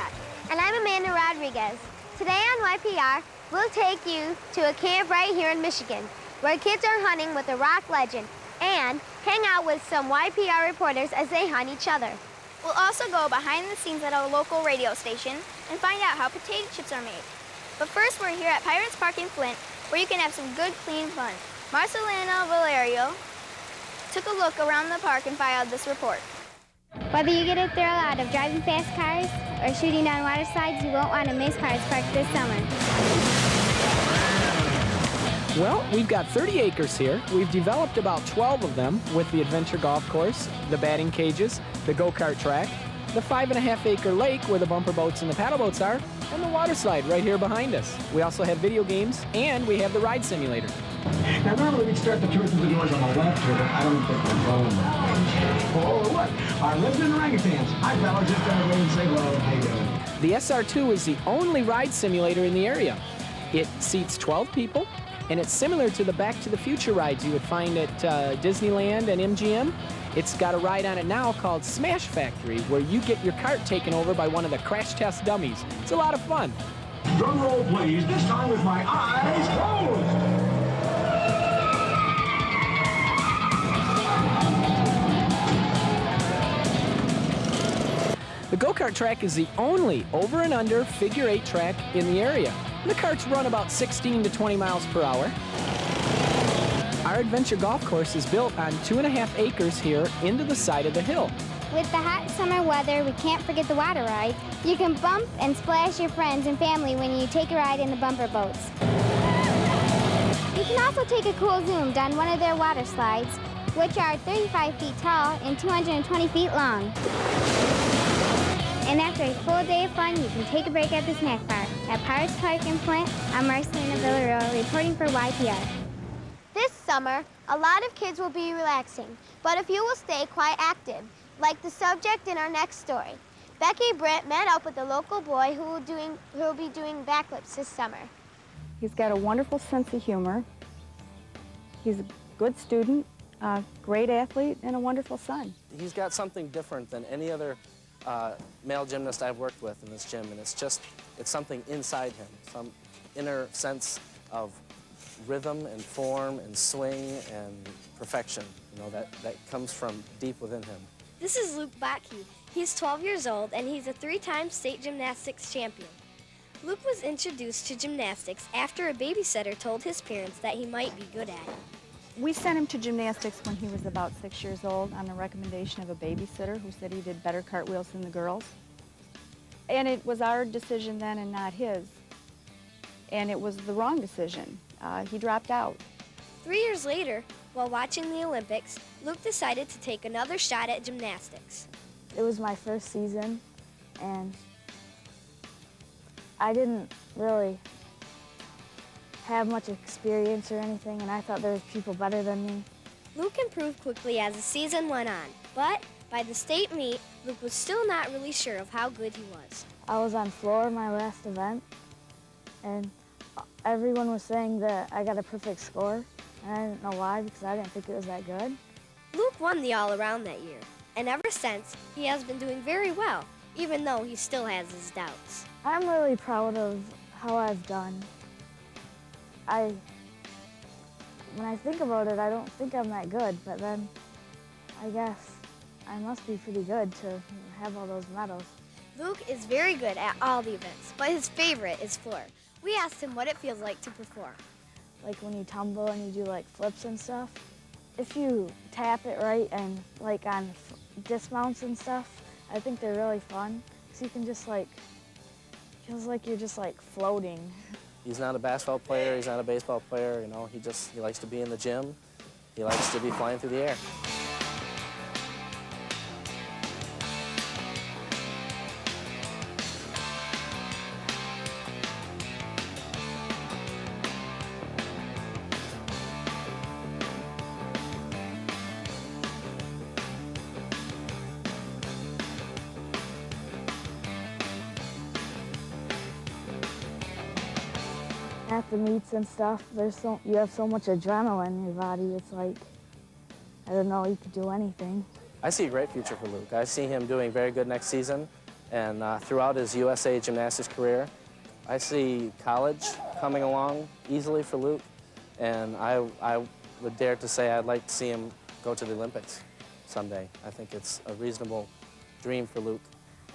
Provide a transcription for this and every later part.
Splat. And I'm Amanda Rodriguez. Today on YPR, we'll take you to a camp right here in Michigan, where kids are hunting with a rock legend and hang out with some YPR reporters as they hunt each other. We'll also go behind the scenes at a local radio station and find out how potato chips are made. But first, we're here at Pirates Park in Flint, where you can have some good, clean fun. Marcelina Villareal took a look around the park and filed this report. Whether you get a thrill out of driving fast cars or shooting down water slides, you won't want to miss Pirates Park this summer. Well, we've got 30 acres here. We've developed about 12 of them with the adventure golf course, the batting cages, the go-kart track, the 5.5-acre lake where the bumper boats and the paddle boats are, and the water slide right here behind us. We also have video games, and we have the ride simulator. Now, normally we'd start the tour through the doors on the left here, but I don't think we're going that way. Oh, look, our resident orangutans. Hi, fellas, just gotta wait and say hello. How you doing? The SR2 is the only ride simulator in the area. It seats 12 people, and it's similar to the Back to the Future rides you would find at Disneyland and MGM. It's got a ride on it now called Smash Factory, where you get your cart taken over by one of the crash test dummies. It's a lot of fun. Drum roll, please. This time with my eyes closed. The go-kart track is the only over and under figure 8 track in the area. The carts run about 16 to 20 miles per hour. Our adventure golf course is built on 2.5 acres here into the side of the hill. With the hot summer weather, we can't forget the water ride. You can bump and splash your friends and family when you take a ride in the bumper boats. You can also take a cool zoom down one of their water slides, which are 35 feet tall and 220 feet long. And after a full day of fun, you can take a break at the snack bar. At Pirates Park in Flint, I'm Marcelina Villareal reporting for YPR. This summer, a lot of kids will be relaxing, but a few will stay quite active, like the subject in our next story. Becky Britt met up with a local boy who will be doing backflips this summer. He's got a wonderful sense of humor. He's a good student, a great athlete, and a wonderful son. He's got something different than any other male gymnast I've worked with in this gym, and it's something inside him, some inner sense of rhythm and form and swing and perfection, you know, that comes from deep within him. This is Luke Bottke. He's 12 years old, and he's a 3-time state gymnastics champion. Luke was introduced to gymnastics after a babysitter told his parents that he might be good at it. We sent him to gymnastics when he was about 6 years old on the recommendation of a babysitter who said he did better cartwheels than the girls. And it was our decision then and not his. And it was the wrong decision. He dropped out. 3 years later, while watching the Olympics, Luke decided to take another shot at gymnastics. It was my first season, and I didn't really have much experience or anything, and I thought there was people better than me. Luke improved quickly as the season went on, but by the state meet, Luke was still not really sure of how good he was. I was on floor my last event, and everyone was saying that I got a perfect score, and I didn't know why because I didn't think it was that good. Luke won the all-around that year, and ever since, he has been doing very well, even though he still has his doubts. I'm really proud of how I've done. When I think about it, I don't think I'm that good, but then I guess I must be pretty good to have all those medals. Luke is very good at all the events, but his favorite is floor. We asked him what it feels like to perform. Like when you tumble and you do like flips and stuff. If you tap it right and like on dismounts and stuff, I think they're really fun. So you can just like, feels like you're just like floating. He's not a basketball player, he's not a baseball player, you know, he likes to be in the gym, he likes to be flying through the air. At the meets and stuff, you have so much adrenaline in your body. It's like, I don't know, you could do anything. I see a great future for Luke. I see him doing very good next season, And throughout his USA gymnastics career, I see college coming along easily for Luke, and I would dare to say I'd like to see him go to the Olympics someday. I think it's a reasonable dream for Luke.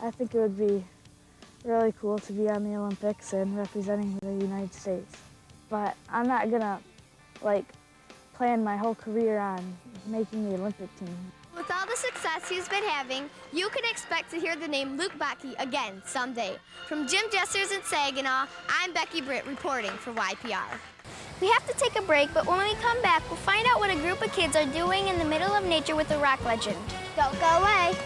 I think it would be really cool to be on the Olympics and representing the United States. But I'm not gonna, like, plan my whole career on making the Olympic team. With all the success he's been having, you can expect to hear the name Luke Bottke again someday. From Gym Jesters in Saginaw, I'm Becky Britt reporting for YPR. We have to take a break, but when we come back, we'll find out what a group of kids are doing in the middle of nature with a rock legend. Don't go away.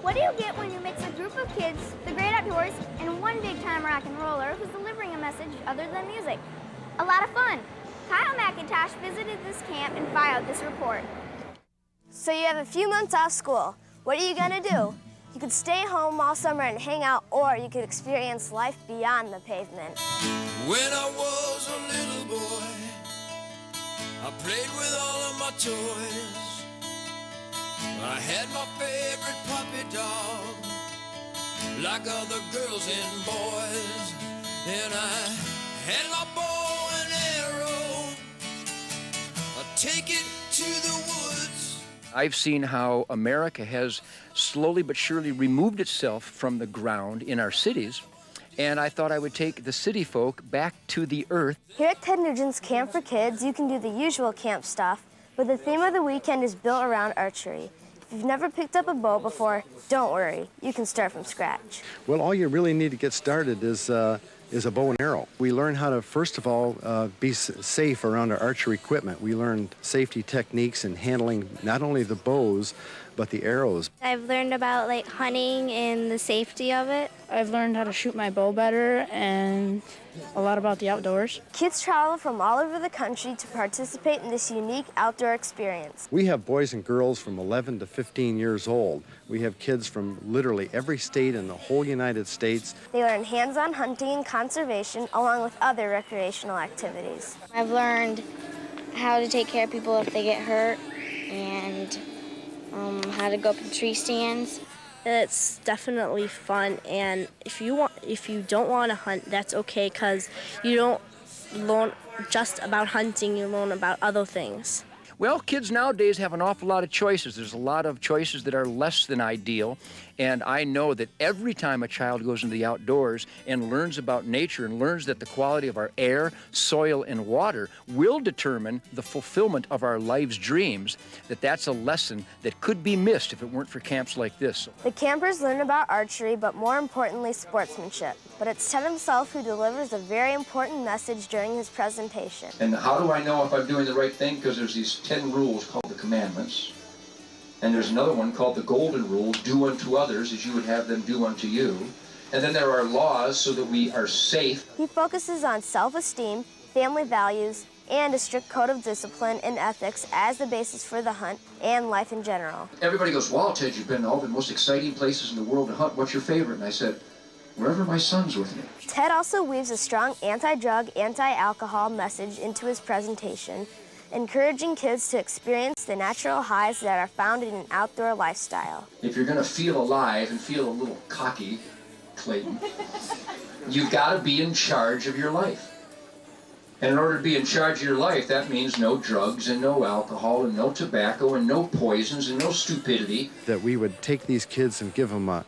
What do you get when you mix a group of kids, the great outdoors, and one big-time rock and roller who's delivering a message other than music? A lot of fun. Kyle McIntosh visited this camp and filed this report. So you have a few months off school. What are you gonna do? You could stay home all summer and hang out, or you could experience life beyond the pavement. When I was a little boy, I played with all of my toys. I had my favorite puppy dog, like other girls and boys. And I had my bow and arrow, I'd take it to the woods. I've seen how America has slowly but surely removed itself from the ground in our cities, and I thought I would take the city folk back to the earth. Here at Ted Nugent's Camp for Kids, you can do the usual camp stuff, but the theme of the weekend is built around archery. If you've never picked up a bow before, don't worry, you can start from scratch. Well, all you really need to get started is a bow and arrow. We learn how to, first of all, be safe around our archery equipment. We learned safety techniques in handling not only the bows, but the arrows. I've learned about like hunting and the safety of it. I've learned how to shoot my bow better and a lot about the outdoors. Kids travel from all over the country to participate in this unique outdoor experience. We have boys and girls from 11 to 15 years old. We have kids from literally every state in the whole United States. They learn hands-on hunting and conservation along with other recreational activities. I've learned how to take care of people if they get hurt and how to go up in tree stands. It's definitely fun, and if you don't want to hunt, that's okay, because you don't learn just about hunting, you learn about other things. Well, kids nowadays have an awful lot of choices. There's a lot of choices that are less than ideal, and I know that every time a child goes into the outdoors and learns about nature and learns that the quality of our air, soil, and water will determine the fulfillment of our life's dreams, that's a lesson that could be missed if it weren't for camps like this. The campers learn about archery, but more importantly, sportsmanship. But it's Ted himself who delivers a very important message during his presentation. And how do I know if I'm doing the right thing? Because there's these 10 rules called the commandments. And there's another one called the golden rule, do unto others as you would have them do unto you. And then there are laws so that we are safe. He focuses on self-esteem, family values, and a strict code of discipline and ethics as the basis for the hunt and life in general. Everybody goes, wow, Ted, you've been to all the most exciting places in the world to hunt. What's your favorite? And I said, wherever my son's with me. Ted also weaves a strong anti-drug, anti-alcohol message into his presentation, encouraging kids to experience the natural highs that are found in an outdoor lifestyle. If you're going to feel alive and feel a little cocky, Clayton, you've got to be in charge of your life. And in order to be in charge of your life, that means no drugs and no alcohol and no tobacco and no poisons and no stupidity. That we would take these kids and give them a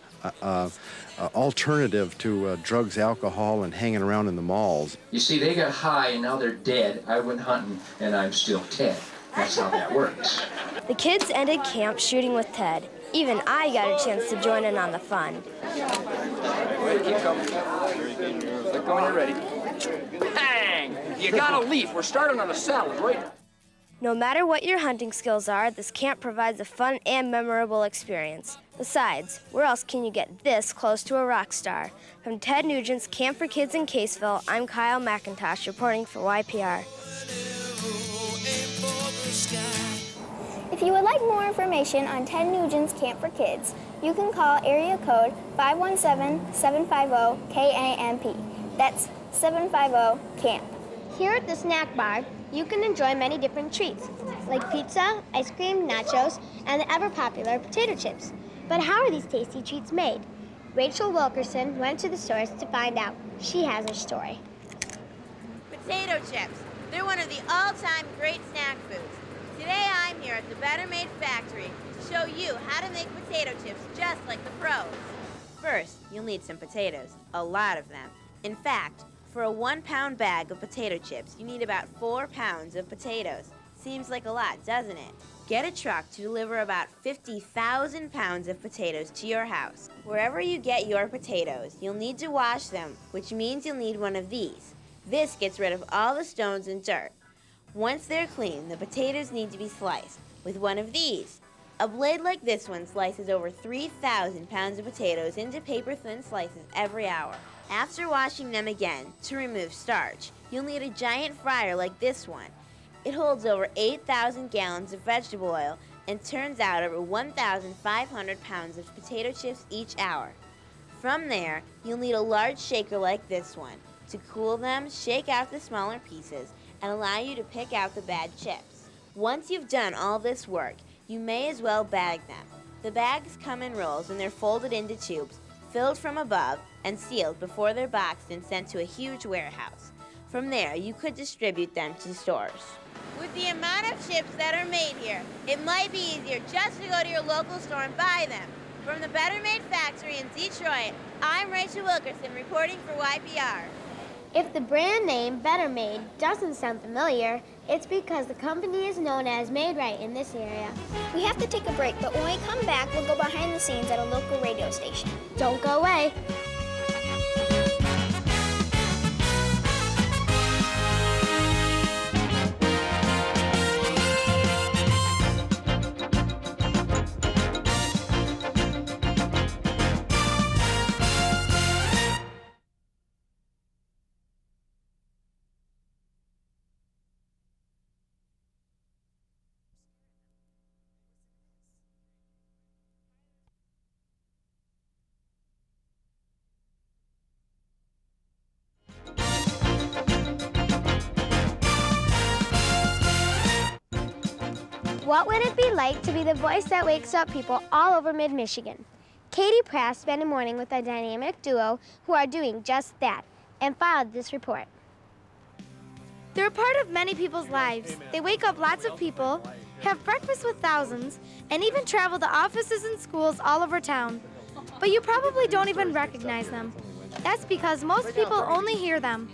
alternative to drugs, alcohol, and hanging around in the malls. You see, they got high and now they're dead. I went hunting and I'm still Ted. That's how that works. The kids ended camp shooting with Ted. Even I got a chance to join in on the fun. Keep coming. Let go when you're ready. Bang! You got a leaf. We're starting on a salad, right? No matter what your hunting skills are, this camp provides a fun and memorable experience. Besides, where else can you get this close to a rock star? From Ted Nugent's Camp for Kids in Caseville, I'm Kyle McIntosh reporting for YPR. If you would like more information on Ted Nugent's Camp for Kids, you can call area code 517-750-KAMP. That's 750-CAMP. Here at the snack bar, you can enjoy many different treats, like pizza, ice cream, nachos, and the ever-popular potato chips. But how are these tasty treats made? Rachel Wilkerson went to the stores to find out. She has her story. Potato chips. They're one of the all-time great snack foods. Today I'm here at the Better Made Factory to show you how to make potato chips just like the pros. First, you'll need some potatoes, a lot of them. In fact, for a 1-pound bag of potato chips, you need about 4 pounds of potatoes. Seems like a lot, doesn't it? Get a truck to deliver about 50,000 pounds of potatoes to your house. Wherever you get your potatoes, you'll need to wash them, which means you'll need one of these. This gets rid of all the stones and dirt. Once they're clean, the potatoes need to be sliced with one of these. A blade like this one slices over 3,000 pounds of potatoes into paper-thin slices every hour. After washing them again, to remove starch, you'll need a giant fryer like this one. It holds over 8,000 gallons of vegetable oil and turns out over 1,500 pounds of potato chips each hour. From there, you'll need a large shaker like this one. To cool them, shake out the smaller pieces and allow you to pick out the bad chips. Once you've done all this work, you may as well bag them. The bags come in rolls and they're folded into tubes, filled from above and sealed before they're boxed and sent to a huge warehouse. From there, you could distribute them to stores. With the amount of chips that are made here, it might be easier just to go to your local store and buy them. From the Better Made Factory in Detroit, I'm Rachel Wilkerson reporting for YPR. If the brand name Better Made doesn't sound familiar, it's because the company is known as Made Right in this area. We have to take a break, but when we come back, we'll go behind the scenes at a local radio station. Don't go away. What would it be like to be the voice that wakes up people all over mid-Michigan? Katie Prast spent a morning with a dynamic duo who are doing just that and filed this report. They're a part of many people's lives. They wake up lots of people, have breakfast with thousands, and even travel to offices and schools all over town. But you probably don't even recognize them. That's because most people only hear them.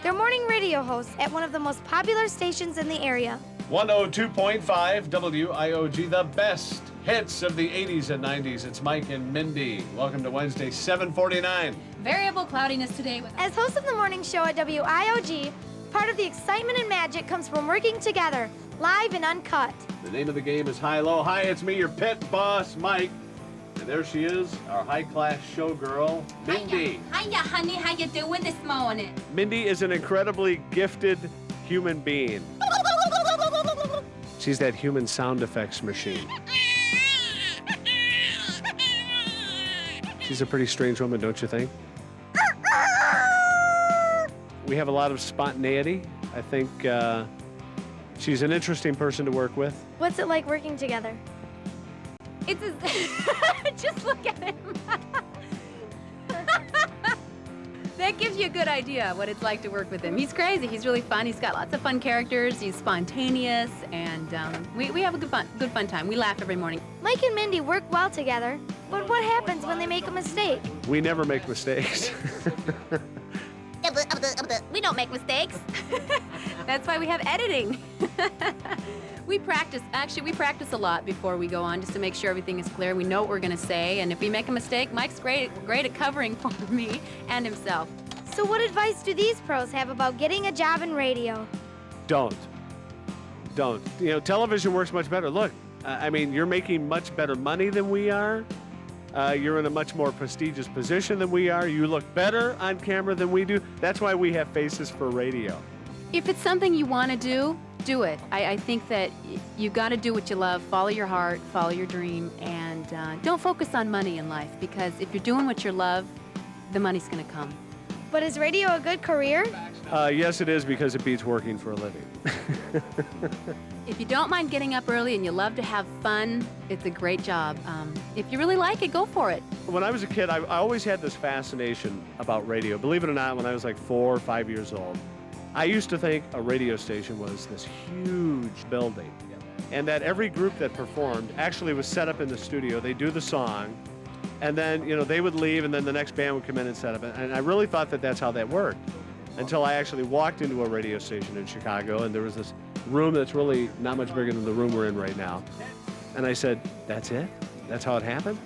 They're morning radio hosts at one of the most popular stations in the area. 102.5 WIOG, the best hits of the 80s and 90s. It's Mike and Mindy. Welcome to Wednesday, 7:49. Variable cloudiness today. As host of the morning show at WIOG, part of the excitement and magic comes from working together, live and uncut. The name of the game is High Low. Hi, it's me, your pit boss, Mike. And there she is, our high-class showgirl, Mindy. Hiya, honey. How you doing this morning? Mindy is an incredibly gifted human being. She's that human sound effects machine. She's a pretty strange woman, don't you think? We have a lot of spontaneity. I think she's an interesting person to work with. What's it like working together? It's just look at him. That gives you a good idea what it's like to work with him. He's crazy. He's really fun. He's got lots of fun characters. He's spontaneous, and we have a good fun time. We laugh every morning. Mike and Mindy work well together, but what happens when they make a mistake? We never make mistakes. We don't make mistakes. That's why we have editing. We practice a lot before we go on just to make sure everything is clear. We know what we're going to say, and if we make a mistake, Mike's great at covering for me and himself. So what advice do these pros have about getting a job in radio? Don't. Don't. You know, television works much better. Look, I mean, you're making much better money than we are. You're in a much more prestigious position than we are. You look better on camera than we do. That's why we have faces for radio. If it's something you want to do it. I think that you got to do what you love, follow your heart, follow your dream, and don't focus on money in life, because if you're doing what you love, the money's going to come. But is radio a good career? Yes, it is, because it beats working for a living. If you don't mind getting up early and you love to have fun, it's a great job. If you really like it, go for it. When I was a kid, I always had this fascination about radio. Believe it or not, when I was like 4 or 5 years old, I used to think a radio station was this huge building, and that every group that performed actually was set up in the studio. They do the song, and then, you know, they would leave, and then the next band would come in and set up. And I really thought that that's how that worked, until I actually walked into a radio station in Chicago, and there was this room that's really not much bigger than the room we're in right now. And I said, that's it? That's how it happened?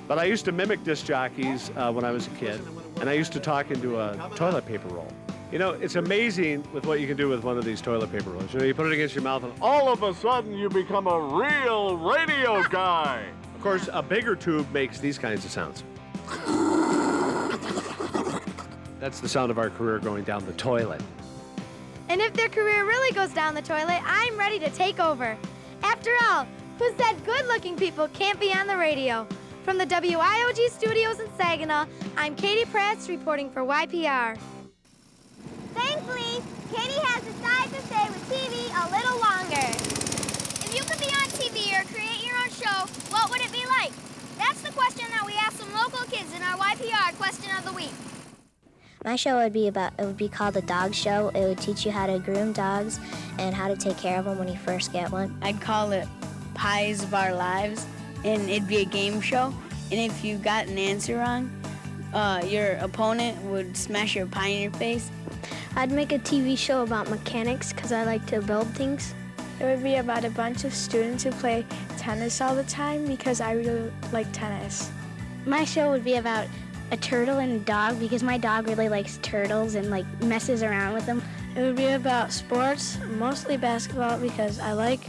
But I used to mimic disc jockeys when I was a kid, and I used to talk into a toilet paper roll. You know, it's amazing with what you can do with one of these toilet paper rolls. You know, you put it against your mouth, and all of a sudden you become a real radio guy. Of course, a bigger tube makes these kinds of sounds. That's the sound of our career going down the toilet. And if their career really goes down the toilet, I'm ready to take over. After all, who said good-looking people can't be on the radio? From the WIOG studios in Saginaw, I'm Katie Prast reporting for YPR. Thankfully, Katie has decided to stay with TV a little longer. If you could be on TV or create your own show, what would it be like? That's the question that we asked some local kids in our YPR Question of the Week. My show would be called a dog show. It would teach you how to groom dogs and how to take care of them when you first get one. I'd call it Pies of Our Lives, and it'd be a game show. And if you got an answer wrong, your opponent would smash your pie in your face. I'd make a TV show about mechanics because I like to build things. It would be about a bunch of students who play tennis all the time because I really like tennis. My show would be about a turtle and a dog because my dog really likes turtles and like messes around with them. It would be about sports, mostly basketball because I like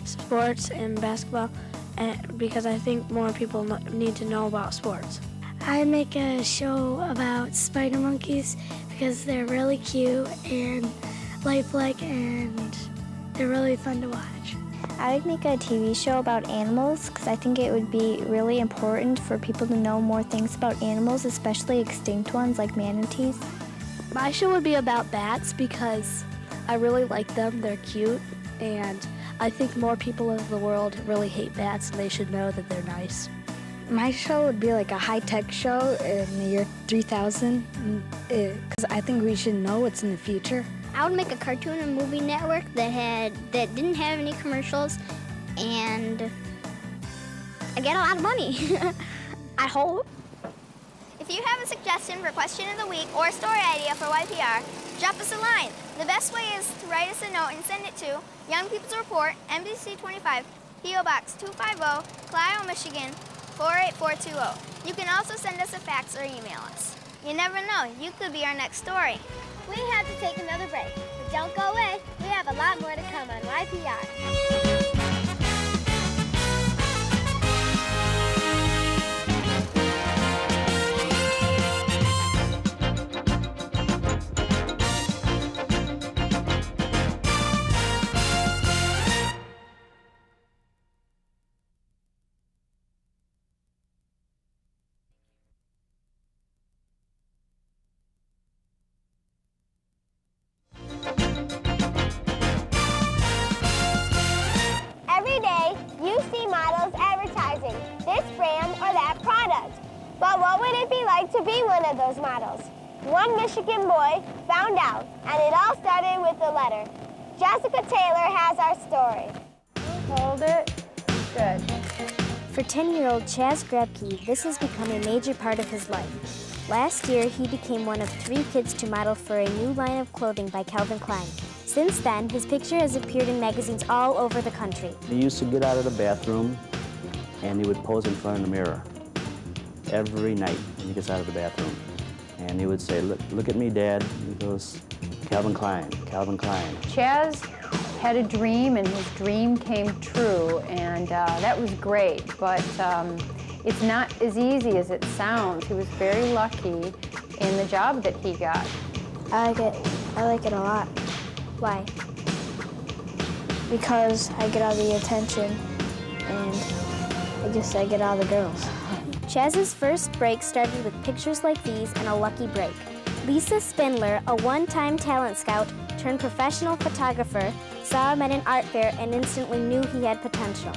sports and basketball and because I think more people need to know about sports. I'd make a show about spider monkeys because they're really cute and lifelike and they're really fun to watch. I would make a TV show about animals because I think it would be really important for people to know more things about animals, especially extinct ones like manatees. My show would be about bats because I really like them, they're cute, and I think more people in the world really hate bats and they should know that they're nice. My show would be like a high-tech show in the year 3000 because I think we should know what's in the future. I would make a cartoon and movie network that didn't have any commercials, and I get a lot of money. I hope. If you have a suggestion for Question of the Week or story idea for YPR, drop us a line. The best way is to write us a note and send it to Young People's Report, MDC 25, P.O. Box 250, Clio, Michigan 48420. You can also send us a fax or email us. You never know, you could be our next story. We have to take another break, but don't go away. We have a lot more to come on YPR. Every day, you see models advertising this brand or that product. But what would it be like to be one of those models? One Michigan boy found out, and it all started with a letter. Jessica Taylor has our story. Hold it. Good. For 10-year-old Chaz Grabke, this has become a major part of his life. Last year, he became one of 3 kids to model for a new line of clothing by Calvin Klein. Since then, his picture has appeared in magazines all over the country. He used to get out of the bathroom and he would pose in front of the mirror every night when he gets out of the bathroom. And he would say, look at me, Dad. He goes, Calvin Klein, Calvin Klein. Chaz had a dream, and his dream came true, and that was great. But it's not as easy as it sounds. He was very lucky in the job that he got. I like it. I like it a lot. Why? Because I get all the attention, and I get all the girls. Chaz's first break started with pictures like these and a lucky break. Lisa Spindler, a one-time talent scout turned professional photographer, saw him at an art fair and instantly knew he had potential.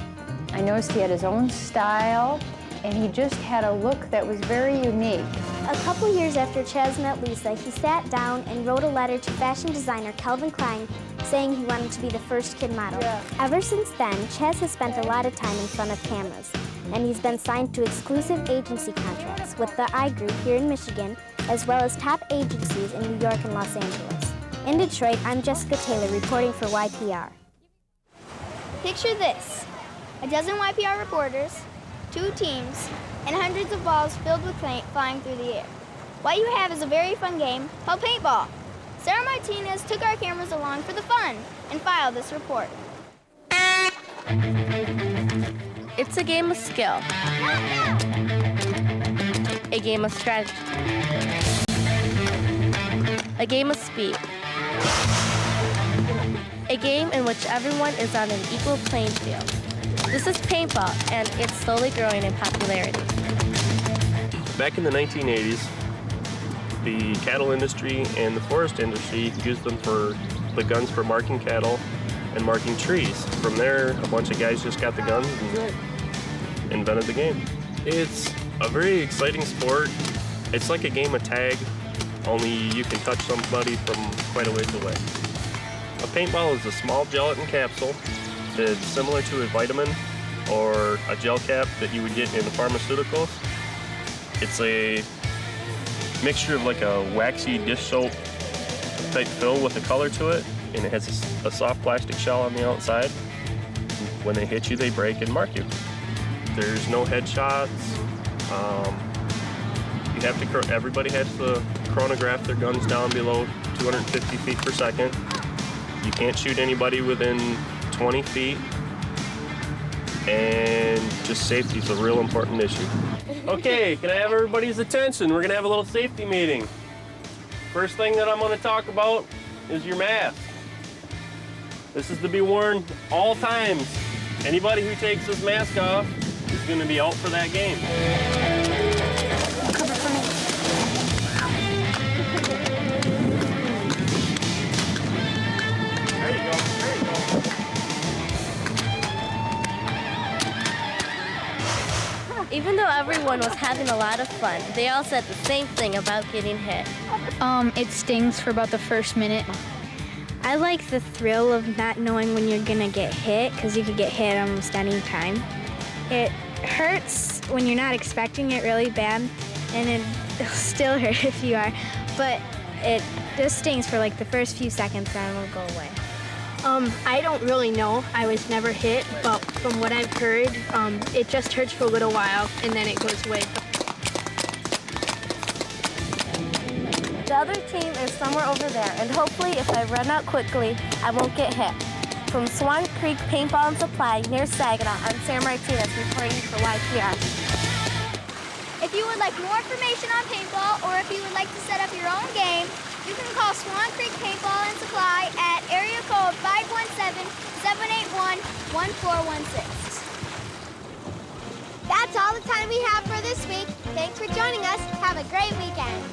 I noticed he had his own style, and he just had a look that was very unique. A couple years after Chaz met Lisa, he sat down and wrote a letter to fashion designer Calvin Klein saying he wanted to be the first kid model. Ever since then, Chaz has spent a lot of time in front of cameras, and he's been signed to exclusive agency contracts with the I Group here in Michigan, as well as top agencies in New York and Los Angeles. In Detroit, I'm Jessica Taylor reporting for YPR. Picture this: a dozen YPR reporters, 2 teams, and hundreds of balls filled with paint flying through the air. What you have is a very fun game called paintball. Sara Martinez took our cameras along for the fun and filed this report. It's a game of skill, a game of strategy, a game of speed, a game in which everyone is on an equal playing field. This is paintball, and it's slowly growing in popularity. Back in the 1980s, the cattle industry and the forest industry used them for the guns for marking cattle and marking trees. From there, a bunch of guys just got the guns and invented the game. It's a very exciting sport. It's like a game of tag, only you can touch somebody from quite a ways away. A paintball is a small gelatin capsule that's similar to a vitamin or a gel cap that you would get in the pharmaceuticals. It's a mixture of like a waxy dish soap type fill with a color to it, and it has a soft plastic shell on the outside. When they hit you, they break and mark you. There's no headshots. Everybody has to chronograph their guns down below 250 feet per second. You can't shoot anybody within 20 feet. And just safety is a real important issue. Okay, can I have everybody's attention? We're gonna have a little safety meeting. First thing that I'm gonna talk about is your mask. This is to be worn all times. Anybody who takes this mask off is gonna be out for that game. Cover for me. There you go, there you go. Even though everyone was having a lot of fun, they all said the same thing about getting hit. It stings for about the first minute. I like the thrill of not knowing when you're gonna get hit, because you could get hit almost any time. It hurts when you're not expecting it really bad, and it'll still hurt if you are, but it just stings for like the first few seconds, then it'll go away. I don't really know. I was never hit, but from what I've heard, it just hurts for a little while and then it goes away. The other team is somewhere over there, and hopefully if I run out quickly, I won't get hit. From Swan Creek Paintball and Supply near Saginaw, I'm Sara Martinez reporting for YPR. If you would like more information on paintball, or if you would like to set up your own game, you can call Swan Creek Paintball and Supply at area code 517-781-1416. That's all the time we have for this week. Thanks for joining us. Have a great weekend.